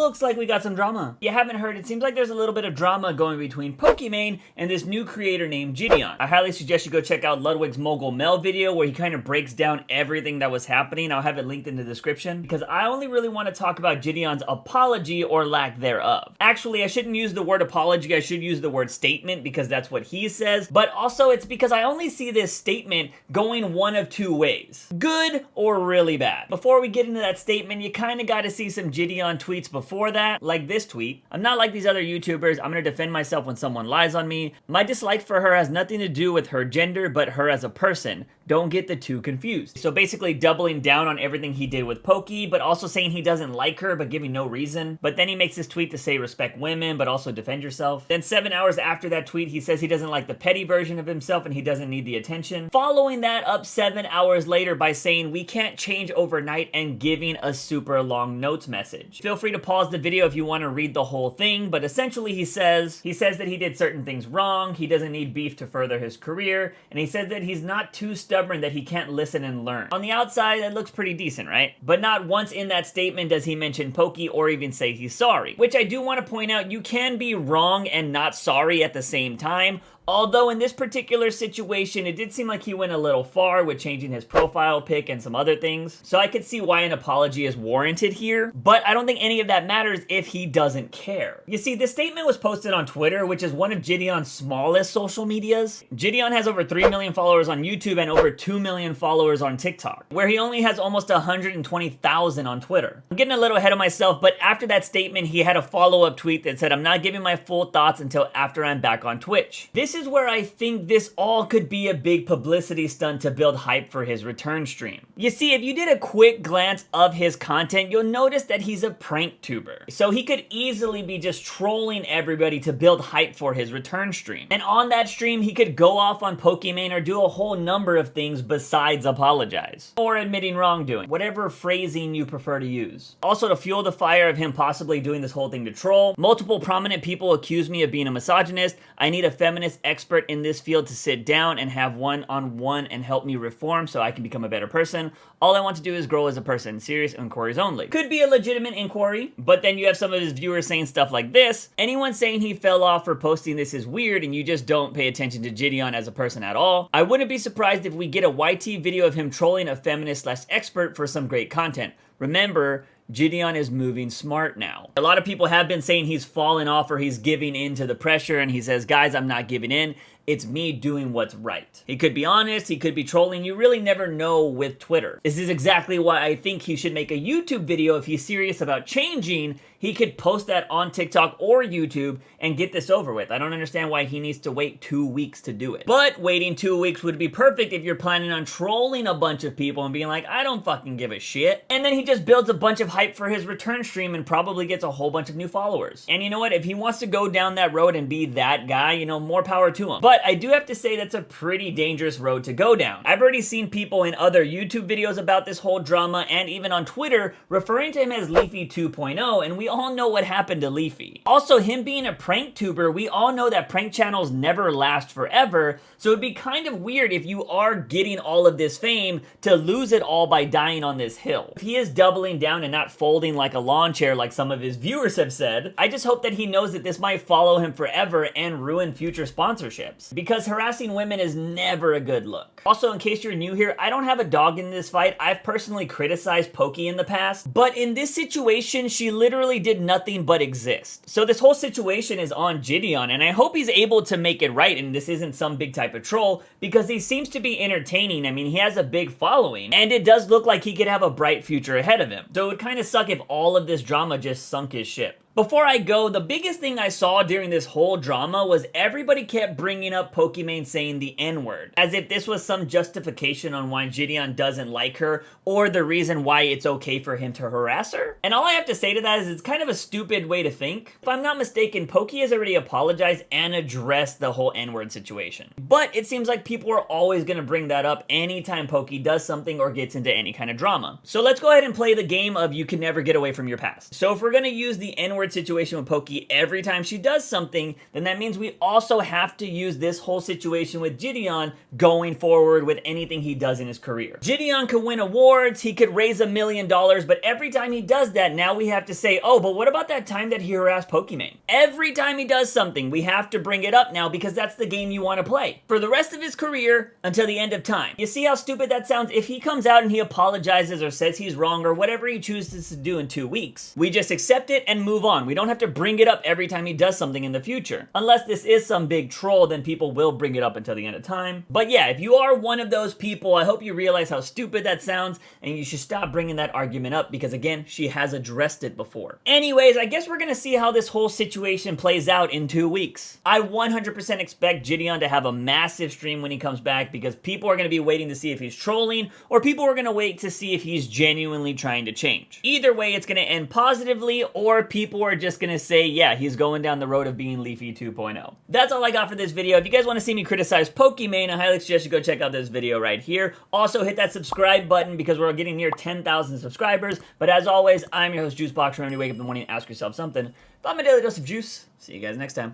looks like we got some drama. You haven't heard, it seems like there's a little bit of drama going between Pokimane and this new creator named Jidion. I highly suggest you go check out Ludwigs Moguel Mail video where he kind of breaks down everything that was happening. I'll have it linked in the description because I only really want to talk about Jidion's apology or lack thereof. Actually, I shouldn't use the word apology, I should use the word statement because that's what he says, but also it's because I only see this statement going one of two ways. Good or really bad. Before we get into that statement, you kind of got to see some Jidion tweets before that, like this tweet. I'm not like these other YouTubers. I'm going to defend myself when someone lies on me. My dislike for her has nothing to do with her gender, but her as a person. Don't get the two confused. So basically doubling down on everything he did with Poki, but also saying he doesn't like her, but giving no reason. But then he makes this tweet to say respect women, but also defend yourself. Then 7 hours after that tweet, he says he doesn't like the petty version of himself and he doesn't need the attention. Following that up 7 hours later by saying we can't change overnight and giving a super long notes message. Feel free to pause the video if you want to read the whole thing, but essentially he says that he did certain things wrong, he doesn't need beef to further his career, and he says that he's not too stubborn that he can't listen and learn. On the outside, that looks pretty decent, right? But not once in that statement does he mention Poki or even say he's sorry. Which I do want to point out, you can be wrong and not sorry at the same time. Although in this particular situation, it did seem like he went a little far with changing his profile pic and some other things. So I could see why an apology is warranted here, but I don't think any of that matters if he doesn't care. You see, this statement was posted on Twitter, which is one of Jidion's smallest social medias. Jidion has over 3 million followers on YouTube and over 2 million followers on TikTok, where he only has almost 120,000 on Twitter. I'm getting a little ahead of myself, but after that statement, he had a follow-up tweet that said, I'm not giving my full thoughts until after I'm back on Twitch. This is where I think this all could be a big publicity stunt to build hype for his return stream. You see, if you did a quick glance of his content, you'll notice that he's a prank tuber. So he could easily be just trolling everybody to build hype for his return stream. And on that stream, he could go off on Pokimane or do a whole number of things besides apologize. Or admitting wrongdoing. Whatever phrasing you prefer to use. Also, to fuel the fire of him possibly doing this whole thing to troll, multiple prominent people accuse me of being a misogynist. I need a feminist expert in this field to sit down and have one-on-one and help me reform so I can become a better person. All I want to do is grow as a person. Serious inquiries only. Could be a legitimate inquiry, but then you have some of his viewers saying stuff like this. Anyone saying he fell off for posting this is weird and you just don't pay attention to Jidion as a person at all. I wouldn't be surprised if we get a YT video of him trolling a feminist/expert for some great content. Remember, Jidion is moving smart now. A lot of people have been saying he's fallen off or he's giving in to the pressure, and he says, guys, I'm not giving in. It's me doing what's right. He could be honest, he could be trolling. You really never know with Twitter. This is exactly why I think he should make a YouTube video if he's serious about changing. He could post that on TikTok or YouTube and get this over with. I don't understand why he needs to wait 2 weeks to do it. But waiting 2 weeks would be perfect if you're planning on trolling a bunch of people and being like, I don't fucking give a shit. And then he just builds a bunch of hype for his return stream and probably gets a whole bunch of new followers. And you know what? If he wants to go down that road and be that guy, you know, more power to him. But I do have to say that's a pretty dangerous road to go down. I've already seen people in other YouTube videos about this whole drama and even on Twitter referring to him as Leafy 2.0, and we all know what happened to Leafy. Also, him being a prank tuber, we all know that prank channels never last forever, so it'd be kind of weird if you are getting all of this fame to lose it all by dying on this hill. If he is doubling down and not folding like a lawn chair like some of his viewers have said, I just hope that he knows that this might follow him forever and ruin future sponsorships. Because harassing women is never a good look. Also, in case you're new here, I don't have a dog in this fight. I've personally criticized Poki in the past, but in this situation, she literally did nothing but exist. So this whole situation is on Jidion, and I hope he's able to make it right and this isn't some big type of troll, because he seems to be entertaining. I mean, he has a big following, and it does look like he could have a bright future ahead of him. So it would kind of suck if all of this drama just sunk his ship. Before I go, the biggest thing I saw during this whole drama was everybody kept bringing up Pokimane saying the N-word, as if this was some justification on why Jidion doesn't like her, or the reason why it's okay for him to harass her. And all I have to say to that is it's kind of a stupid way to think. If I'm not mistaken, Poki has already apologized and addressed the whole N-word situation. But it seems like people are always going to bring that up anytime Poki does something or gets into any kind of drama. So let's go ahead and play the game of you can never get away from your past. So if we're going to use the N-word forward situation with Poki every time she does something, then that means we also have to use this whole situation with Jidion going forward with anything he does in his career. Jidion could win awards, he could raise $1 million, but every time he does that, now we have to say, oh, but what about that time that he harassed Pokimane? Every time he does something, we have to bring it up now because that's the game you want to play for the rest of his career until the end of time. You see how stupid that sounds? If he comes out and he apologizes or says he's wrong or whatever he chooses to do in 2 weeks, we just accept it and move on. We don't have to bring it up every time he does something in the future. Unless this is some big troll, then people will bring it up until the end of time. But yeah, if you are one of those people, I hope you realize how stupid that sounds and you should stop bringing that argument up because again, she has addressed it before. Anyways, I guess we're gonna see how this whole situation plays out in 2 weeks. I 100% expect Jidion to have a massive stream when he comes back because people are gonna be waiting to see if he's trolling or people are gonna wait to see if he's genuinely trying to change. Either way, it's gonna end positively or people are just gonna say, yeah, he's going down the road of being Leafy 2.0. That's all I got for this video. If you guys want to see me criticize Pokimane, I highly suggest you go check out this video right here. Also, hit that subscribe button because we're getting near 10,000 subscribers. But as always, I'm your host, JUICEbox. Remember to wake up in the morning and ask yourself something. About my daily dose of juice. See you guys next time.